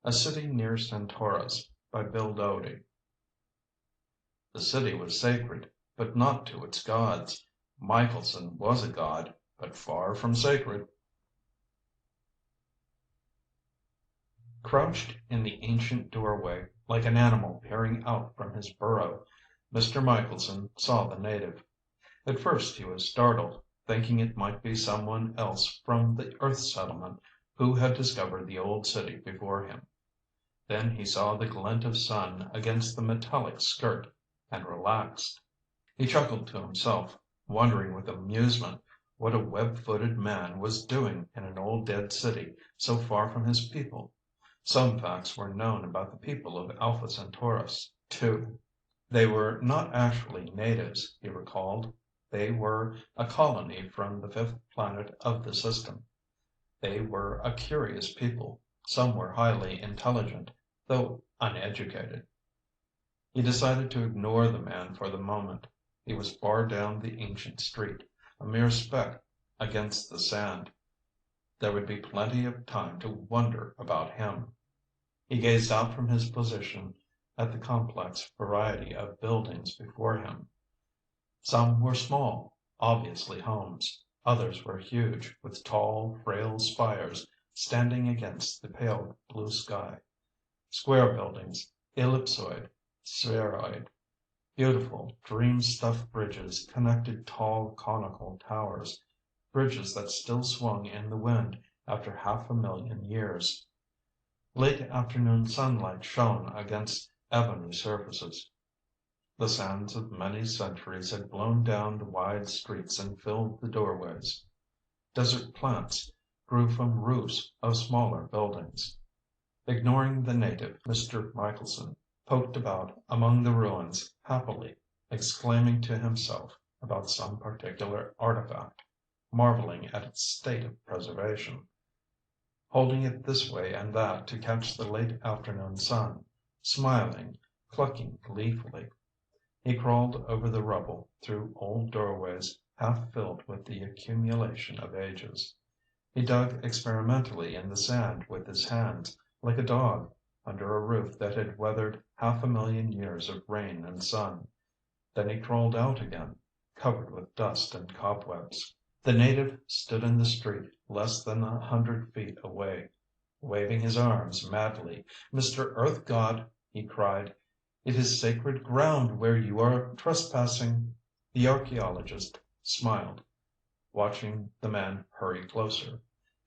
A City Near Centaurus by Doede. The city was sacred, but not to its gods. Michelson was a god, but far from sacred. Crouched in the ancient doorway, like an animal peering out from his burrow, Mr. Michelson saw the native. At first he was startled, thinking it might be someone else from the earth settlement who had discovered the old city before him. Then he saw the glint of sun against the metallic skirt, and relaxed. He chuckled to himself, wondering with amusement what a web-footed man was doing in an old dead city so far from his people. Some facts were known about the people of Alpha Centaurus, too. They were not actually natives, he recalled. They were a colony from the fifth planet of the system. They were a curious people. Some were highly intelligent, though uneducated. He decided to ignore the man for the moment. He was far down the ancient street, a mere speck against the sand. There would be plenty of time to wonder about him. He gazed out from his position at the complex variety of buildings before him. Some were small, obviously homes. Others were huge, with tall, frail spires standing against the pale blue sky. Square buildings, ellipsoid, spheroid. Beautiful, dream-stuffed bridges connected tall, conical towers, bridges that still swung in the wind after 500,000 years. Late afternoon sunlight shone against ebony surfaces. The sands of many centuries had blown down the wide streets and filled the doorways. Desert plants grew from roofs of smaller buildings. Ignoring the native, Mr. Michelson poked about among the ruins happily, exclaiming to himself about some particular artifact, marveling at its state of preservation, holding it this way and that to catch the late afternoon sun, smiling, clucking gleefully. He crawled over the rubble, through old doorways half filled with the accumulation of ages. He dug experimentally in the sand with his hands, like a dog, under a roof that had weathered 500,000 years of rain and sun. Then he crawled out again, covered with dust and cobwebs. The native stood in the street less than 100 feet away, waving his arms madly. "Mr. Earth God," he cried, "it is sacred ground where you are trespassing." The archaeologist smiled, watching the man hurry closer.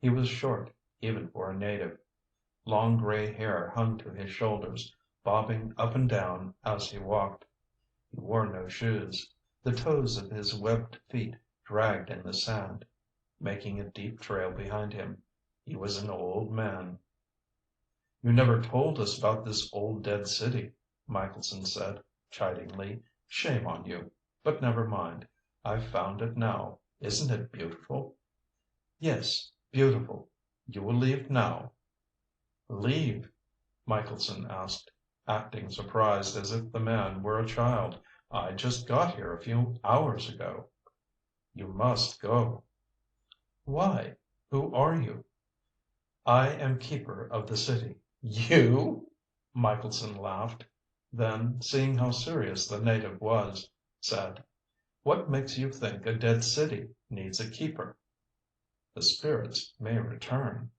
He was short, even for a native. Long gray hair hung to his shoulders, bobbing up and down as he walked. He wore no shoes. The toes of his webbed feet dragged in the sand, making a deep trail behind him. He was an old man. "You never told us about this old dead city," Michelson said, chidingly. "Shame on you. But never mind. I've found it now. Isn't it beautiful?" "Yes, beautiful. You will leave now?" "Leave?" Michelson asked, acting surprised as if the man were a child. "I just got here a few hours ago." "You must go." "Why? Who are you?" "I am keeper of the city." "You?" Michelson laughed. Then, seeing how serious the native was, said, "What makes you think a dead city needs a keeper?" "The spirits may return."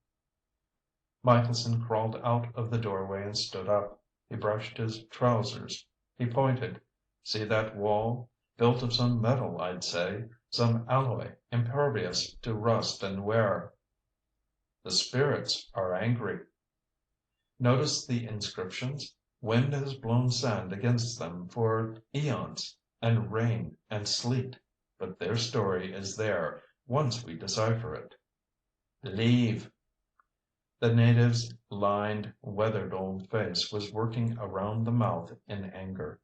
Michelson crawled out of the doorway and stood up. He brushed his trousers. He pointed. "See that wall? Built of some metal, I'd say. Some alloy, impervious to rust and wear." "The spirits are angry." "Notice the inscriptions? Wind has blown sand against them for eons, and rain and sleet. But their story is there, once we decipher it." "Leave." The native's lined, weathered old face was working around the mouth in anger.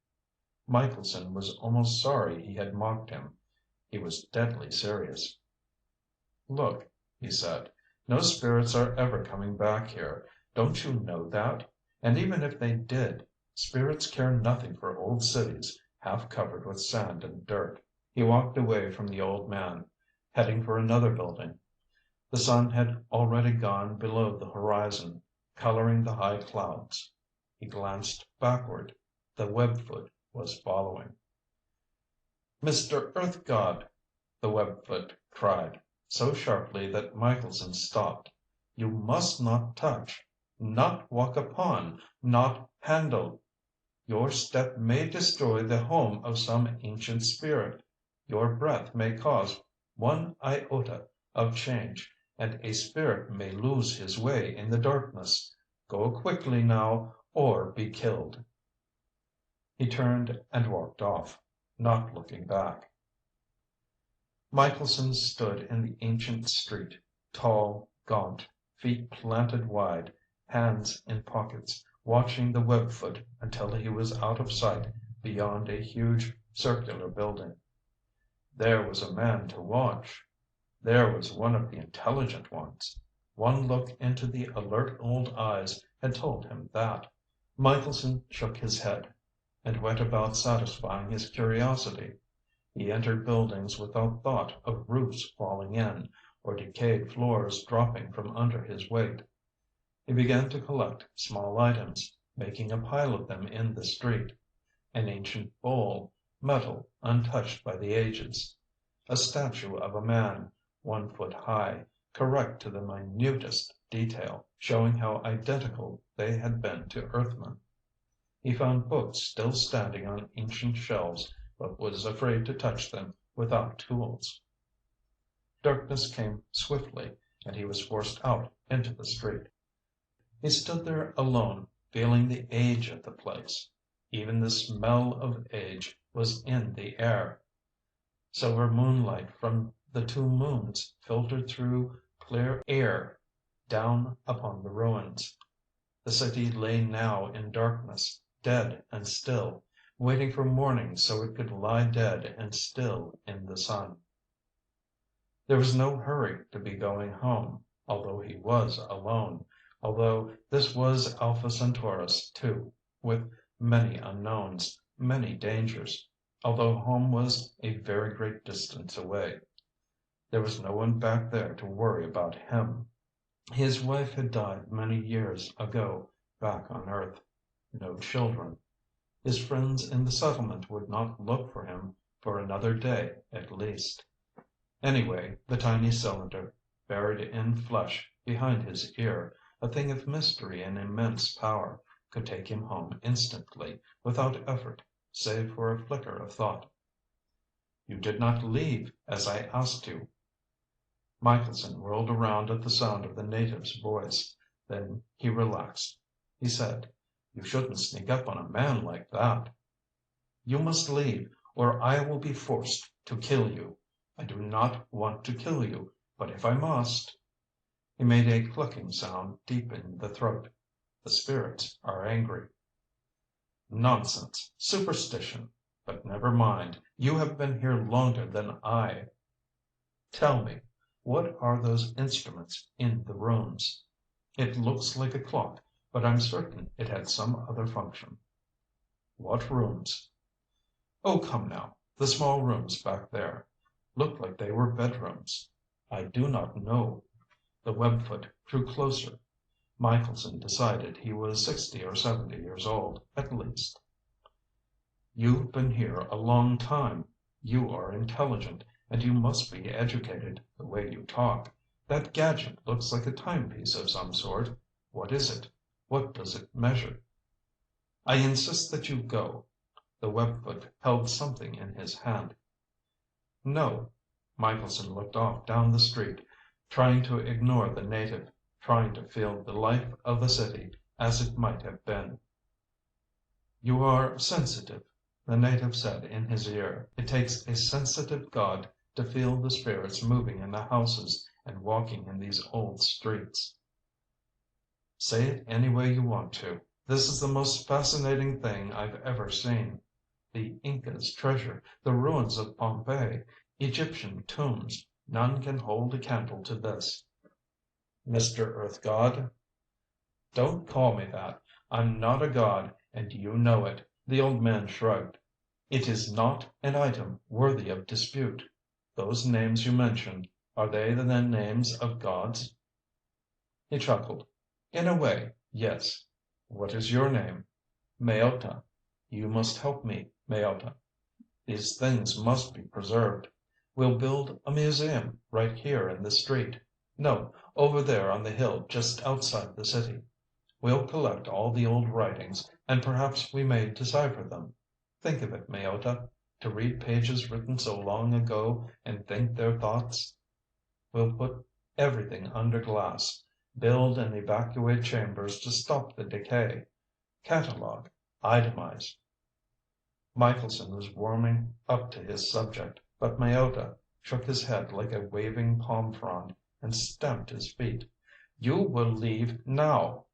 Michelson was almost sorry he had mocked him. He was deadly serious. "Look," he said, "no spirits are ever coming back here. Don't you know that? And even if they did, spirits care nothing for old cities half covered with sand and dirt." He walked away from the old man, heading for another building. The sun had already gone below the horizon. coloring the high clouds. He glanced backward. The webfoot was following. "Mr. Earth god!" the webfoot cried, so sharply that Michelson stopped. "You must not touch, not walk upon, not handle. Your step may destroy the home of some ancient spirit. Your breath may cause one iota of change, and a spirit may lose his way in the darkness. Go quickly now, or be killed." He turned and walked off, not looking back. Michelson stood in the ancient street, tall, gaunt, feet planted wide, hands in pockets, watching the webfoot until he was out of sight beyond a huge circular building. There was a man to watch. There was one of the intelligent ones. One look into the alert old eyes had told him that. Michelson shook his head and went about satisfying his curiosity. He entered buildings without thought of roofs falling in, or decayed floors dropping from under his weight. He began to collect small items, making a pile of them in the street. An ancient bowl, metal untouched by the ages. A statue of a man, 1 foot high, correct to the minutest detail, showing how identical they had been to Earthmen. He found books still standing on ancient shelves, but was afraid to touch them without tools. Darkness came swiftly, and he was forced out into the street. He stood there alone, feeling the age of the place. Even the smell of age was in the air. Silver moonlight from the 2 moons filtered through clear air down upon the ruins. The city lay now in darkness, dead and still, waiting for morning so it could lie dead and still in the sun. There was no hurry to be going home, although he was alone, although this was Alpha Centaurus too, with many unknowns, many dangers, although home was a very great distance away. There was no one back there to worry about him. His wife had died many years ago back on Earth. No children. His friends in the settlement would not look for him for another day at least. Anyway, the tiny cylinder, buried in flesh behind his ear, a thing of mystery and immense power, could take him home instantly, without effort, save for a flicker of thought. "You did not leave as I asked you." Michelson whirled around at the sound of the native's voice. Then he relaxed. He said, "You shouldn't sneak up on a man like that." "You must leave, or I will be forced to kill you. I do not want to kill you, but if I must." He made a clucking sound deep in the throat. "The spirits are angry." "Nonsense! Superstition! But never mind. You have been here longer than I. Tell me, what are those instruments in the rooms? It looks like a clock, but I'm certain it had some other function." "What rooms?" "Oh, come now. The small rooms back there. Looked like they were bedrooms." "I do not know." The webfoot drew closer. Michelson decided he was 60 or 70 years old, at least. "You've been here a long time. You are intelligent, and you must be educated, the way you talk. That gadget looks like a timepiece of some sort. What is it? What does it measure?" "I insist that you go." The webfoot held something in his hand. "No." Michelson looked off down the street, trying to ignore the native, trying to feel the life of the city as it might have been. "You are sensitive," the native said in his ear. "It takes a sensitive god to feel the spirits moving in the houses and walking in these old streets." "Say it any way you want to. This is the most fascinating thing I've ever seen. The Inca's treasure, the ruins of Pompeii, Egyptian tombs, none can hold a candle to this." "Mr. Earth God." "Don't call me that. I'm not a god, and you know it." The old man shrugged. "It is not an item worthy of dispute. Those names you mentioned, are they the names of gods?" He chuckled. "In a way. Yes. What is your name? Maota. You must help me, Maota. These things must be preserved. We'll build a museum right here in the street. No, over there on the hill just outside the city. We'll collect all the old writings, and perhaps we may decipher them. Think of it, Maota, to read pages written so long ago and think their thoughts. We'll put everything under glass, build and evacuate chambers to stop the decay, catalog, itemize. Michelson was warming up to his subject, but Maota shook his head like a waving palm frond and stamped his feet. You will leave now.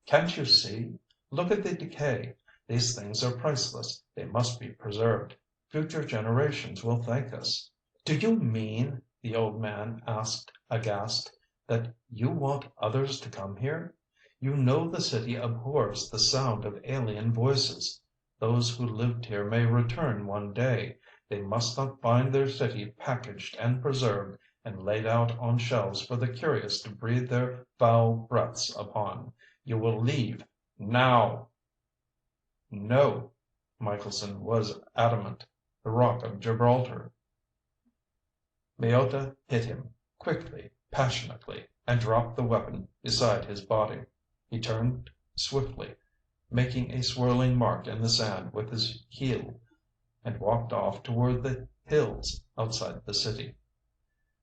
Can't you see? Look at the decay. These things are priceless. They must be preserved. Future generations will thank us. Do you mean, the old man asked, aghast, that you want others to come here? You know the city abhors the sound of alien voices. Those who lived here may return one day. They must not find their city packaged and preserved and laid out on shelves for the curious to breathe their foul breaths upon. You will leave now. No. Michelson was adamant. The Rock of Gibraltar. Maota hit him, quickly, passionately, and dropped the weapon beside his body. He turned swiftly, making a swirling mark in the sand with his heel, and walked off toward the hills outside the city.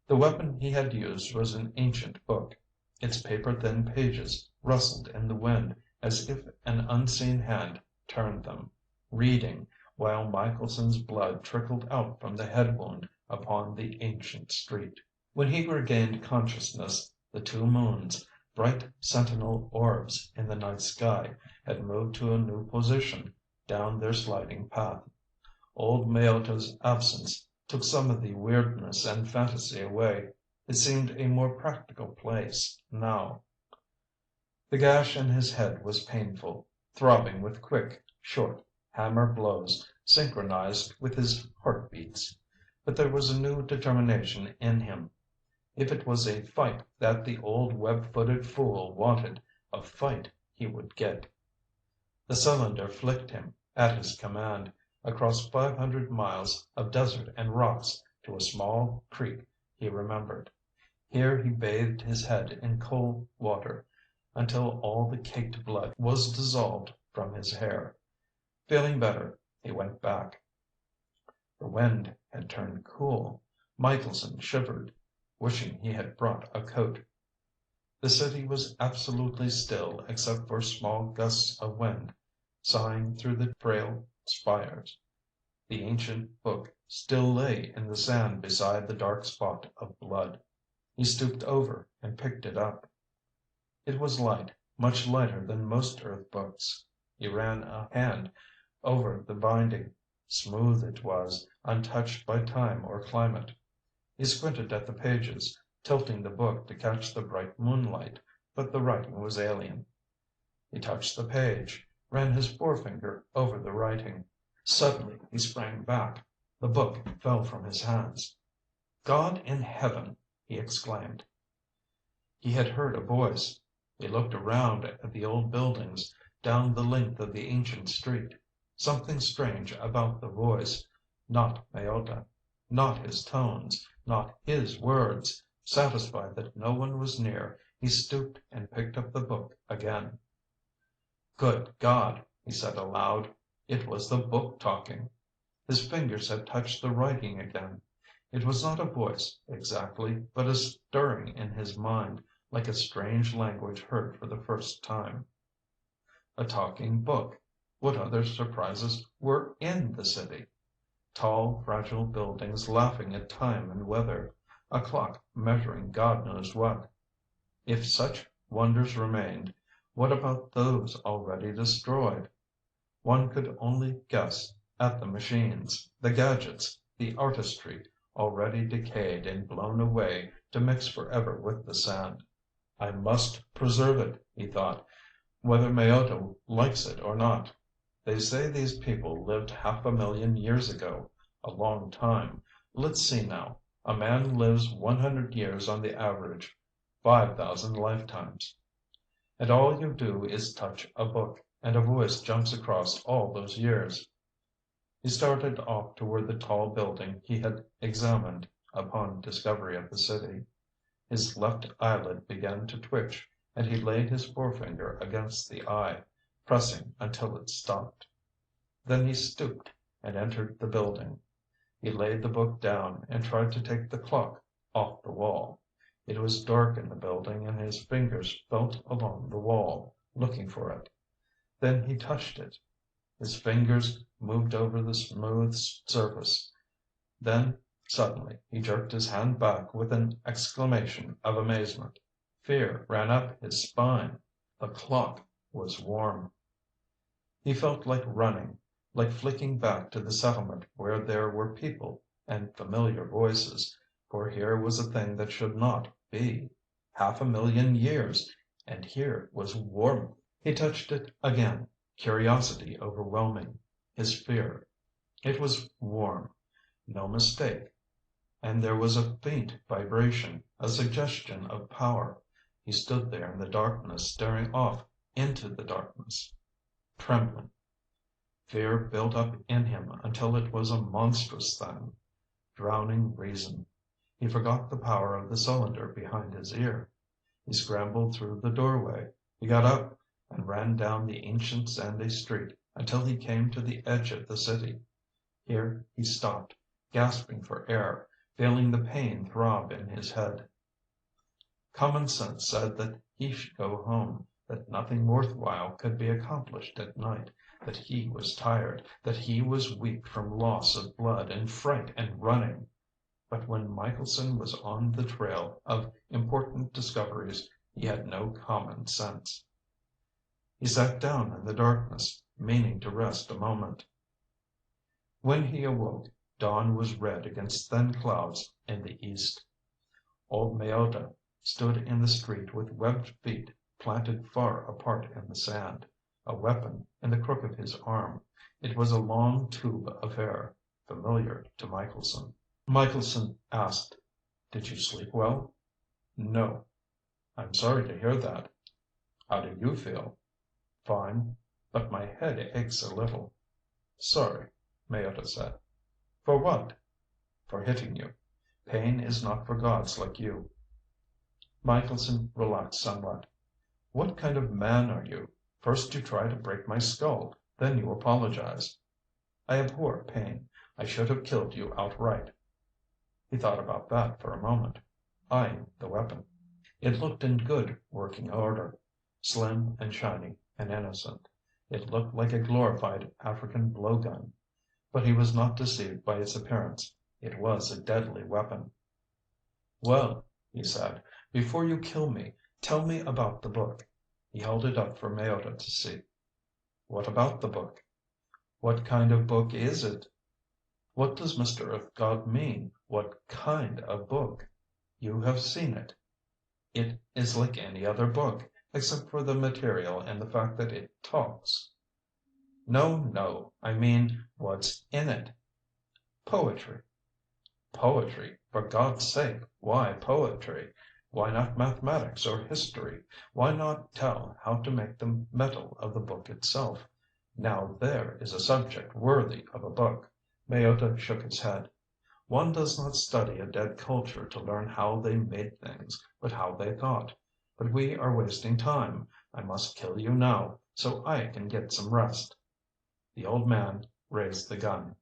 The weapon he had used was an ancient book. Its paper-thin pages rustled in the wind as if an unseen hand turned them, reading, while Michelson's blood trickled out from the head wound upon the ancient street. When he regained consciousness, the two moons, bright sentinel orbs in the night sky, had moved to a new position down their sliding path. Old Mayota's absence took some of the weirdness and fantasy away. It seemed a more practical place now. The gash in his head was painful, throbbing with quick, short hammer blows synchronized with his heartbeats. But there was a new determination in him. If it was a fight that the old web-footed fool wanted, a fight he would get. The cylinder flicked him, at his command, across 500 miles of desert and rocks to a small creek he remembered. Here he bathed his head in cold water until all the caked blood was dissolved from his hair. Feeling better, he went back. The wind had turned cool. Michelson shivered, wishing he had brought a coat. The city was absolutely still except for small gusts of wind sighing through the frail spires. The ancient book still lay in the sand beside the dark spot of blood. He stooped over and picked it up. It was light, much lighter than most earth books. He ran a hand over the binding. Smooth it was, untouched by time or climate. He squinted at the pages, tilting the book to catch the bright moonlight, but the writing was alien. He touched the page, ran his forefinger over the writing. Suddenly he sprang back. The book fell from his hands. God in heaven! He exclaimed. He had heard a voice. He looked around at the old buildings down the length of the ancient street. Something strange about the voice. Not Maota. Not his tones. Not his words. Satisfied that no one was near, he stooped and picked up the book again. Good God, he said aloud. It was the book talking. His fingers had touched the writing again. It was not a voice, exactly, but a stirring in his mind, like a strange language heard for the first time. A talking book. What other surprises were in the city? Tall, fragile buildings laughing at time and weather. A clock measuring God knows what. If such wonders remained, what about those already destroyed? One could only guess at the machines, the gadgets, the artistry, already decayed and blown away to mix forever with the sand. I must preserve it, he thought, whether Maota likes it or not. They say these people lived 500,000 years ago. A long time. Let's see now. A man lives 100 years on the average. 5,000 lifetimes. And all you do is touch a book, and a voice jumps across all those years." He started off toward the tall building he had examined upon discovery of the city. His left eyelid began to twitch, and he laid his forefinger against the eye, pressing until it stopped. Then he stooped and entered the building. He laid the book down and tried to take the clock off the wall. It was dark in the building and his fingers felt along the wall, looking for it. Then he touched it. His fingers moved over the smooth surface. Then suddenly he jerked his hand back with an exclamation of amazement. Fear ran up his spine. The clock was warm. He felt like running, like flicking back to the settlement where there were people and familiar voices, for here was a thing that should not be. 500,000 years, and here was warmth. He touched it again, curiosity overwhelming his fear. It was warm, no mistake, and there was a faint vibration, a suggestion of power. He stood there in the darkness, staring off into the darkness, trembling. Fear built up in him until it was a monstrous thing, drowning reason. He forgot the power of the cylinder behind his ear. He scrambled through the doorway. He got up and ran down the ancient sandy street until he came to the edge of the city. Here he stopped, gasping for air, feeling the pain throb in his head. Common sense said that he should go home, that nothing worthwhile could be accomplished at night, that he was tired, that he was weak from loss of blood and fright and running. But when Michelson was on the trail of important discoveries, he had no common sense. He sat down in the darkness, meaning to rest a moment. When he awoke, dawn was red against thin clouds in the east. Old Mayotta stood in the street with webbed feet planted far apart in the sand, a weapon in the crook of his arm. It was a long tube affair, familiar to Michelson. Michelson asked, "Did you sleep well?" "No." "I'm sorry to hear that. How do you feel?" "Fine, but my head aches a little." "Sorry," Mayotta said. "For what?" "For hitting you. Pain is not for gods like you." Michelson relaxed somewhat. "What kind of man are you? First you try to break my skull, then you apologize." "I abhor pain. I should have killed you outright." He thought about that for a moment, eyeing the weapon. It looked in good working order, slim and shiny and innocent. It looked like a glorified African blowgun. But he was not deceived by its appearance. It was a deadly weapon. "Well," he said, "before you kill me, tell me about the book." He held it up for Mayotta to see. "What about the book?" "What kind of book is it?" "What does Mr. Earth God mean? What kind of book? You have seen it. It is like any other book, except for the material and the fact that it talks." "No, no. I mean, what's in it?" "Poetry." "Poetry? For God's sake, why poetry? Why not mathematics or history? Why not tell how to make the metal of the book itself? Now there is a subject worthy of a book." Mayotta shook his head. "One does not study a dead culture to learn how they made things, but how they thought. But we are wasting time. I must kill you now, so I can get some rest." The old man raised the gun.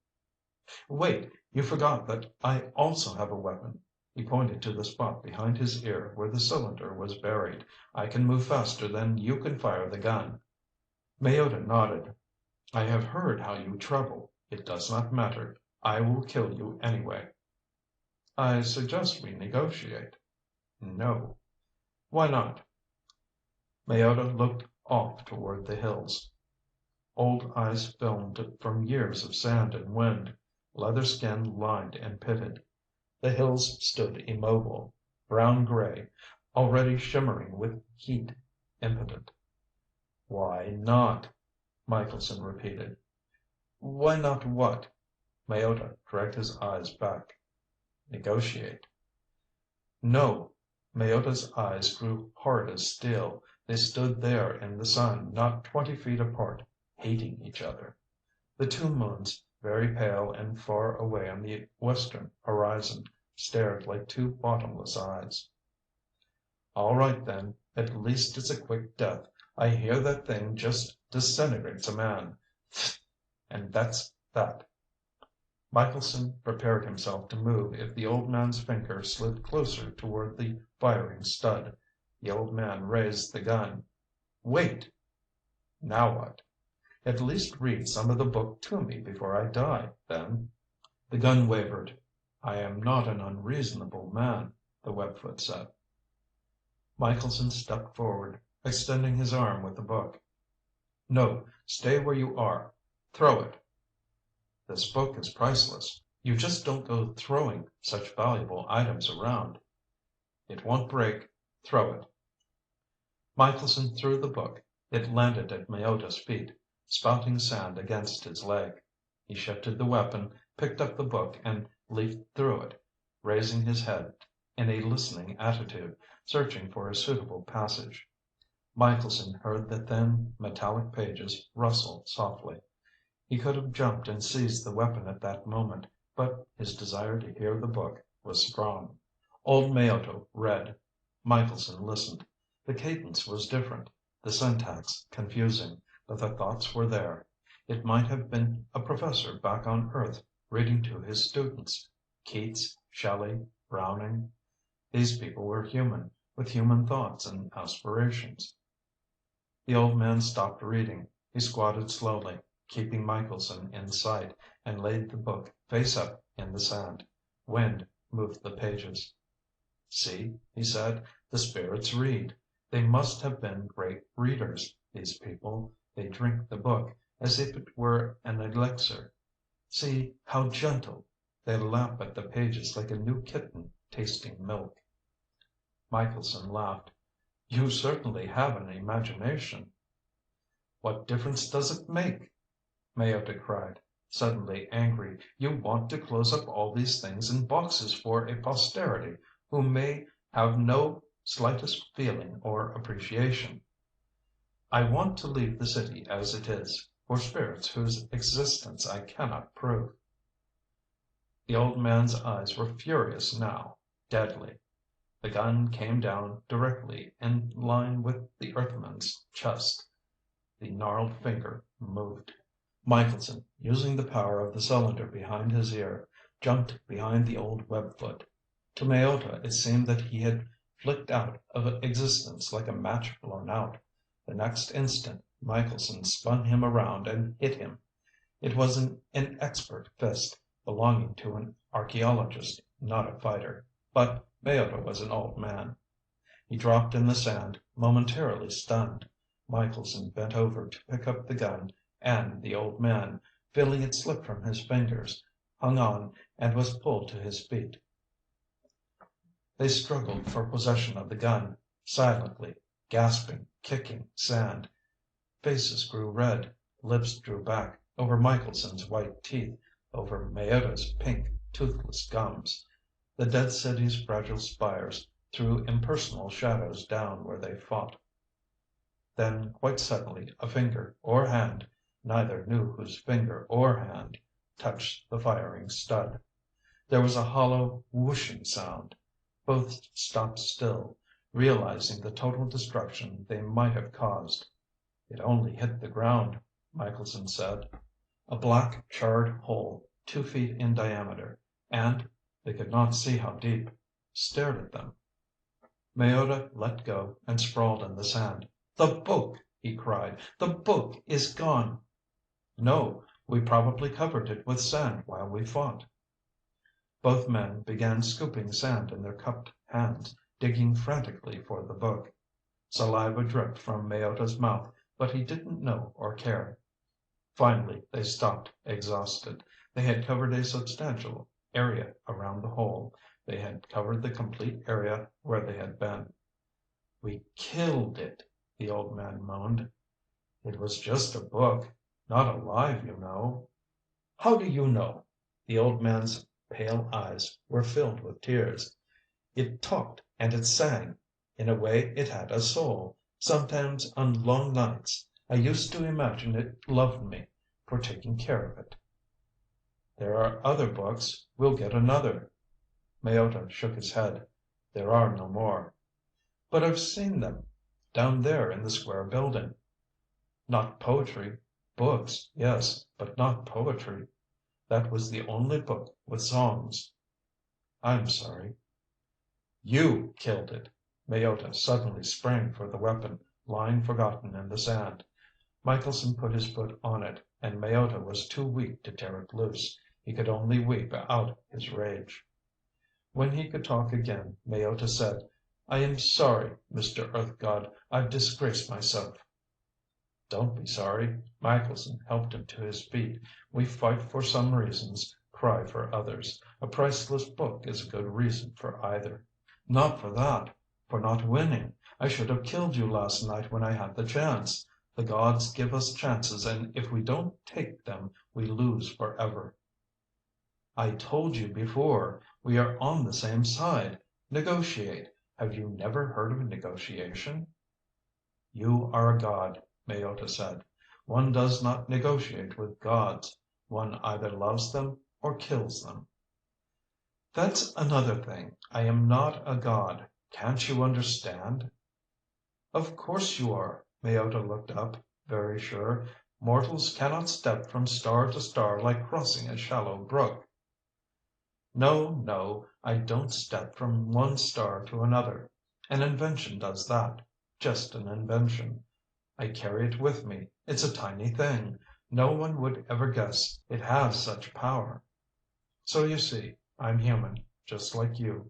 "Wait! You forgot that I also have a weapon." He pointed to the spot behind his ear where the cylinder was buried. "I can move faster than you can fire the gun." Mayotta nodded. "I have heard how you trouble. It does not matter. I will kill you anyway." "I suggest we negotiate." "No." "Why not?" Mayotta looked off toward the hills. Old eyes filmed from years of sand and wind, leather skin lined and pitted. The hills stood immobile, brown gray, already shimmering with heat, impotent. "Why not?" Michelson repeated. "Why not what?" Mayotta dragged his eyes back. "Negotiate." "No." Mayotta's eyes grew hard as steel. They stood there in the sun, not 20 feet apart, hating each other. The two moons, very pale and far away on the western horizon, stared like two bottomless eyes. "All right, then. At least it's a quick death. I hear that thing just disintegrates a man. Phtt! And that's that." Michelson prepared himself to move if the old man's finger slid closer toward the firing stud. The old man raised the gun. "Wait!" "Now what?" "At least read some of the book to me before I die, then." The gun wavered. "I am not an unreasonable man," the webfoot said. Michelson stepped forward, extending his arm with the book. "No, stay where you are. Throw it." "This book is priceless. You just don't go throwing such valuable items around." "It won't break. Throw it." Michelson threw the book. It landed at Mayoda's feet, spouting sand against his leg. He shifted the weapon, picked up the book and leafed through it, raising his head in a listening attitude, searching for a suitable passage. Michelson heard the thin, metallic pages rustle softly. He could have jumped and seized the weapon at that moment, but his desire to hear the book was strong. Old Mayoto read. Michelson listened. The cadence was different, the syntax confusing, but the thoughts were there. It might have been a professor back on Earth reading to his students. Keats, Shelley, Browning. These people were human, with human thoughts and aspirations. The old man stopped reading. He squatted slowly, keeping Michelson in sight, and laid the book face up in the sand. Wind moved the pages. "See," he said, "the spirits read. They must have been great readers, these people. They drink the book as if it were an elixir. See how gentle. They lap at the pages like a new kitten tasting milk." Michelson laughed. "You certainly have an imagination." "What difference does it make?" Mayoda cried, suddenly angry. "You want to close up all these things in boxes for a posterity who may have no slightest feeling or appreciation. I want to leave the city as it is, for spirits whose existence I cannot prove." The old man's eyes were furious now, deadly. The gun came down directly in line with the Earthman's chest. The gnarled finger moved. Michelson, using the power of the cylinder behind his ear, jumped behind the old webfoot. To Mayoda it seemed that he had flicked out of existence like a match blown out. The next instant Michelson spun him around and hit him. It was an inexpert fist, belonging to an archaeologist, not a fighter. But Mayoda was an old man. He dropped in the sand, momentarily stunned. Michelson bent over to pick up the gun, and the old man, feeling it slip from his fingers, hung on and was pulled to his feet. They struggled for possession of the gun, silently, gasping, kicking sand. Faces grew red, lips drew back over Michelson's white teeth, over Mayoda's pink, toothless gums. The dead city's fragile spires threw impersonal shadows down where they fought. Then quite suddenly a finger or hand, neither knew whose finger or hand, touched the firing stud. There was a hollow whooshing sound. Both stopped still, realizing the total destruction they might have caused. "It only hit the ground," Michelson said. A black, charred hole 2 feet in diameter, and, they could not see how deep, stared at them. Mayoda let go and sprawled in the sand. "The book!" he cried. "The book is gone!" "No, we probably covered it with sand while we fought." Both men began scooping sand in their cupped hands, digging frantically for the book. Saliva dripped from Mayoda's mouth, but he didn't know or care. Finally they stopped, exhausted. They had covered a substantial area around the hole. They had covered the complete area where they had been. "We killed it," the old man moaned. "It was just a book. Not alive, you know." "How do you know?" The old man's pale eyes were filled with tears. "It talked and it sang. In a way it had a soul. Sometimes on long nights I used to imagine it loved me for taking care of it." "There are other books. We'll get another." Mayotta shook his head. "There are no more." "But I've seen them down there in the square building." "Not poetry. Books, yes, but not poetry. That was the only book with songs." "I'm sorry." "You killed it." Mayotta suddenly sprang for the weapon, lying forgotten in the sand. Michelson put his foot on it, and Mayotta was too weak to tear it loose. He could only weep out his rage. When he could talk again, Mayotta said, "I am sorry, Mr. Earth god. I've disgraced myself." "Don't be sorry." Michelson helped him to his feet. "We fight for some reasons, cry for others. A priceless book is a good reason for either." "Not for that. For not winning. I should have killed you last night when I had the chance. The gods give us chances, and if we don't take them, we lose forever." "I told you before. We are on the same side. Negotiate. Have you never heard of negotiation?" "You are a god," Mayotta said. "One does not negotiate with gods. One either loves them or kills them." "That's another thing. I am not a god. Can't you understand?" "Of course you are." Mayotta looked up, very sure. "Mortals cannot step from star to star like crossing a shallow brook." "No, no, I don't step from one star to another. An invention does that. Just an invention. I carry it with me. It's a tiny thing. No one would ever guess it has such power. So you see, I'm human, just like you.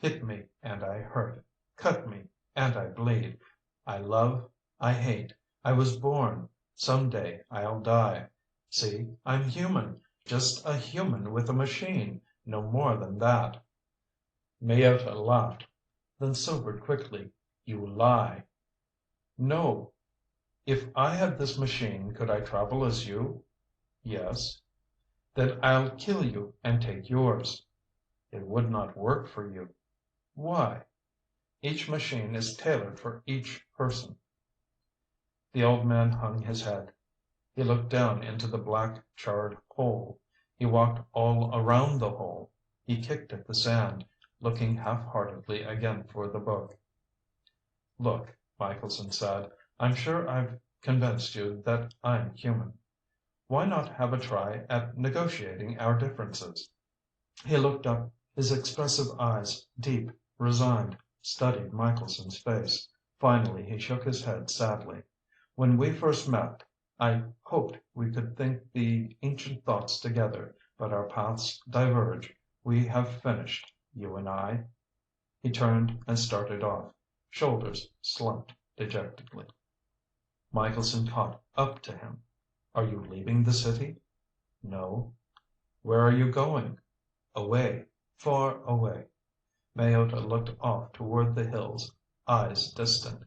Hit me and I hurt. Cut me and I bleed. I love, I hate. I was born. Some day I'll die. See, I'm human. Just a human with a machine. No more than that." Mayotta laughed, then sobered quickly. "You lie." "No." "If I had this machine, could I travel as you?" "Yes." "Then I'll kill you and take yours." "It would not work for you." "Why?" "Each machine is tailored for each person." The old man hung his head. He looked down into the black, charred hole. He walked all around the hole. He kicked at the sand, looking half-heartedly again for the book. "Look," Michelson said, "I'm sure I've convinced you that I'm human. Why not have a try at negotiating our differences?" He looked up, his expressive eyes, deep, resigned, studied Michelson's face. Finally he shook his head sadly. "When we first met, I hoped we could think the ancient thoughts together, but our paths diverge. We have finished, you and I." He turned and started off. Shoulders slumped dejectedly. Michelson caught up to him. "Are you leaving the city?" "No." "Where are you going?" "Away. Far away." Mayotta looked off toward the hills, eyes distant.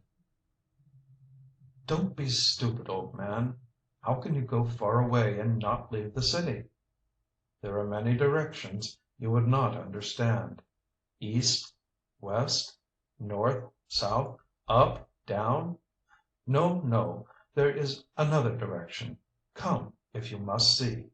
"Don't be stupid, old man. How can you go far away and not leave the city?" "There are many directions you would not understand." "East, west, north, south, up, down?" "No, no. There is another direction. Come, if you must see."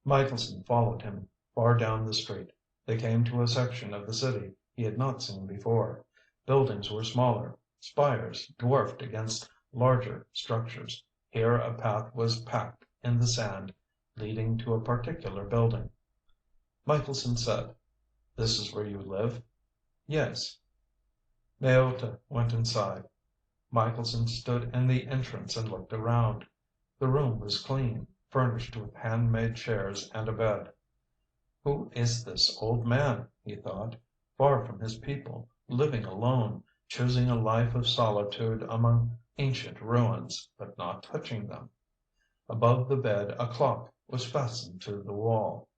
Michelson followed him far down the street. They came to a section of the city he had not seen before. Buildings were smaller, spires dwarfed against larger structures. Here a path was packed in the sand, leading to a particular building. Michelson said, "This is where you live?" "Yes." Mayotta went inside. Michelson stood in the entrance and looked around. The room was clean, furnished with handmade chairs and a bed. "Who is this old man?" he thought. Far from his people, living alone, choosing a life of solitude among ancient ruins, but not touching them. Above the bed a clock was fastened to the wall.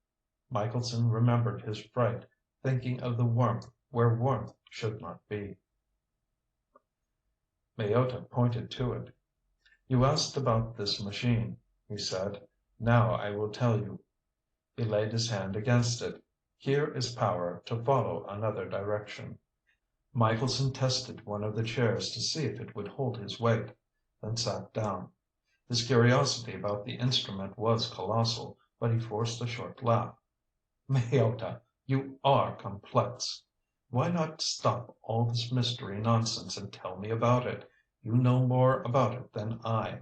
Michelson remembered his fright, thinking of the warmth where warmth should not be. Mayotta pointed to it. "You asked about this machine," he said. "Now I will tell you." He laid his hand against it. "Here is power to follow another direction." Michelson tested one of the chairs to see if it would hold his weight, then sat down. His curiosity about the instrument was colossal, but he forced a short laugh. "Mayotta, you are complex. Why not stop all this mystery nonsense and tell me about it? You know more about it than I."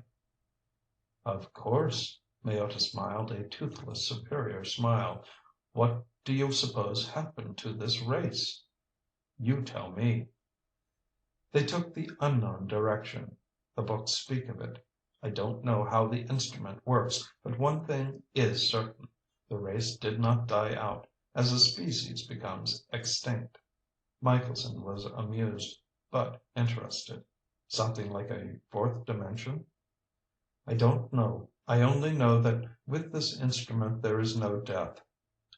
"Of course." Mayotta smiled a toothless, superior smile. "What do you suppose happened to this race?" "You tell me." "They took the unknown direction. The books speak of it. I don't know how the instrument works, but one thing is certain. The race did not die out, as a species becomes extinct." Michelson was amused, but interested. "Something like a fourth dimension?" "I don't know. I only know that with this instrument there is no death.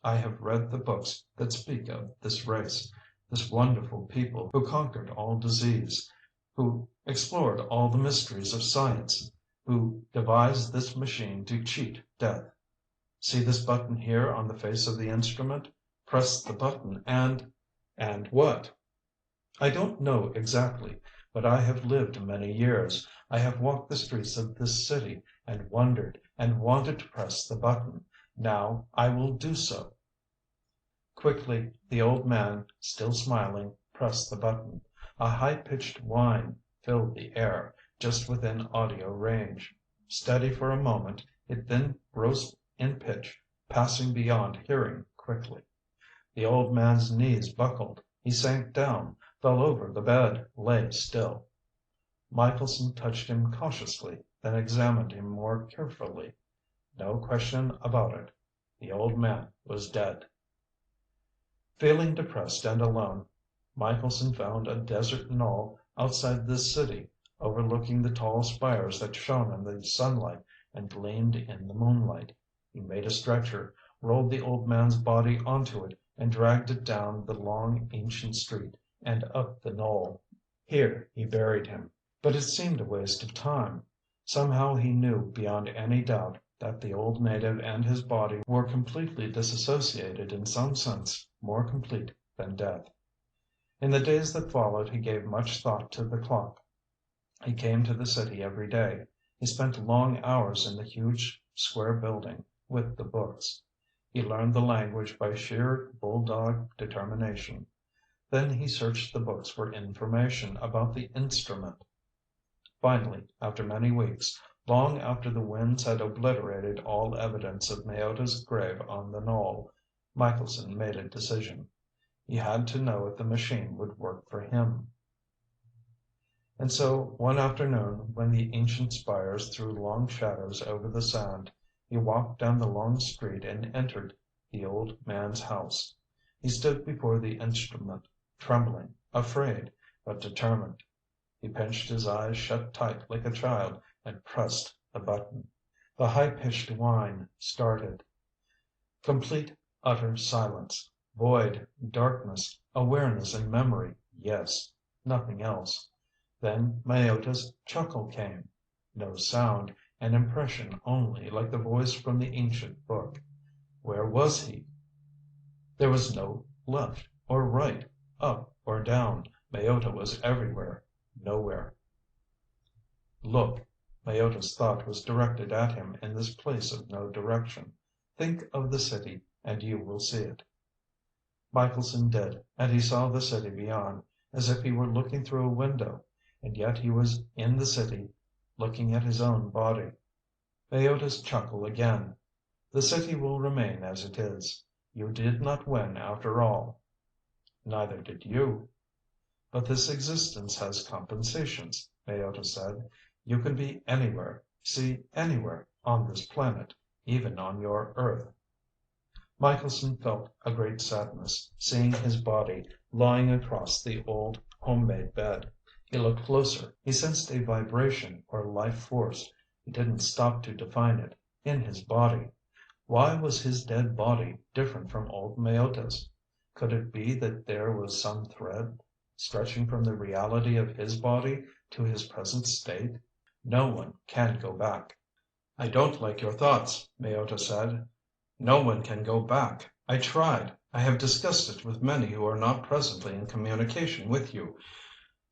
I have read the books that speak of this race, this wonderful people who conquered all disease, who explored all the mysteries of science, who devised this machine to cheat death. See this button here on the face of the instrument? Press the button and—" "And what?" "I don't know exactly, but I have lived many years. I have walked the streets of this city and wondered and wanted to press the button. Now I will do so." Quickly the old man, still smiling, pressed the button. A high-pitched whine filled the air, just within audio range. Steady for a moment, it then rose in pitch, passing beyond hearing quickly. The old man's knees buckled. He sank down, fell over the bed, lay still. Michelson touched him cautiously, then examined him more carefully. No question about it. The old man was dead. Feeling depressed and alone, Michelson found a desert knoll outside this city, overlooking the tall spires that shone in the sunlight and gleamed in the moonlight. He made a stretcher, rolled the old man's body onto it, and dragged it down the long, ancient street and up the knoll. Here he buried him. But it seemed a waste of time. Somehow he knew beyond any doubt that the old native and his body were completely disassociated, in some sense more complete than death. In the days that followed he gave much thought to the clock. He came to the city every day. He spent long hours in the huge square building with the books. He learned the language by sheer bulldog determination. Then he searched the books for information about the instrument. Finally, after many weeks, long after the winds had obliterated all evidence of Mayotta's grave on the knoll, Michelson made a decision. He had to know if the machine would work for him. And so one afternoon, when the ancient spires threw long shadows over the sand, he walked down the long street and entered the old man's house. He stood before the instrument, trembling, afraid, but determined. He pinched his eyes shut tight like a child and pressed the button. The high-pitched whine started. Complete, utter silence. Void, darkness, awareness and memory, yes. Nothing else. Then Mayotta's chuckle came. No sound, an impression only, like the voice from the ancient book. Where was he? There was no left or right, up or down. Mayotta was everywhere. Nowhere. "Look." Mayotta's thought was directed at him in this place of no direction. "Think of the city and you will see it." Michelson did, and he saw the city beyond, as if he were looking through a window. And yet he was in the city, looking at his own body. Mayotta's chuckle again. "The city will remain as it is. You did not win after all." "Neither did you." "But this existence has compensations," Mayotta said. "You can be anywhere, see anywhere on this planet, even on your Earth." Michelson felt a great sadness, seeing his body lying across the old home-made bed. He looked closer. He sensed a vibration or life force, he didn't stop to define it, in his body. Why was his dead body different from old Mayotta's? Could it be that there was some thread stretching from the reality of his body to his present state? No one can go back. "I don't like your thoughts," Mayotta said. "No one can go back. I tried. I have discussed it with many who are not presently in communication with you.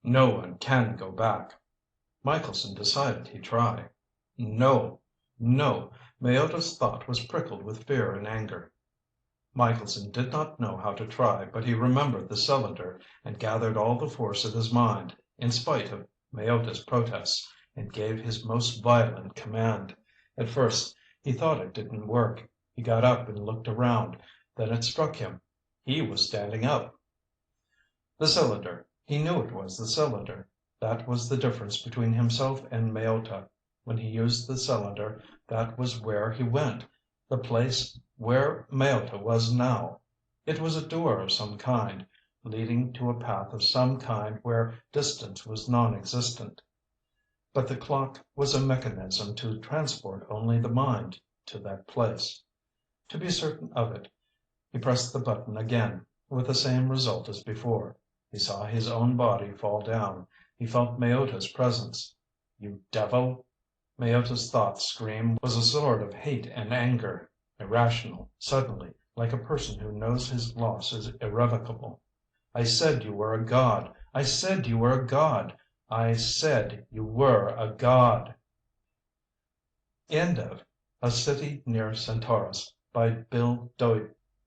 No one can go back." Michelson decided he'd try. "No, no." Mayota's thought was prickled with fear and anger. Michelson did not know how to try, but he remembered the cylinder and gathered all the force of his mind, in spite of Mayota's protests, and gave his most violent command. At first he thought it didn't work. He got up and looked around. Then it struck him. He was standing up. The cylinder. He knew it was the cylinder. That was the difference between himself and Mayotta. When he used the cylinder, that was where he went, the place where Mayotta was now. It was a door of some kind, leading to a path of some kind where distance was non-existent. But the clock was a mechanism to transport only the mind to that place. To be certain of it, he pressed the button again, with the same result as before. He saw his own body fall down. He felt Mayota's presence. "You devil!" Mayota's thought scream was a sort of hate and anger, irrational, suddenly, like a person who knows his loss is irrevocable. "I said you were a god! I said you were a god! I said you were a god!" End of A City Near Centaurus by Bill Doede.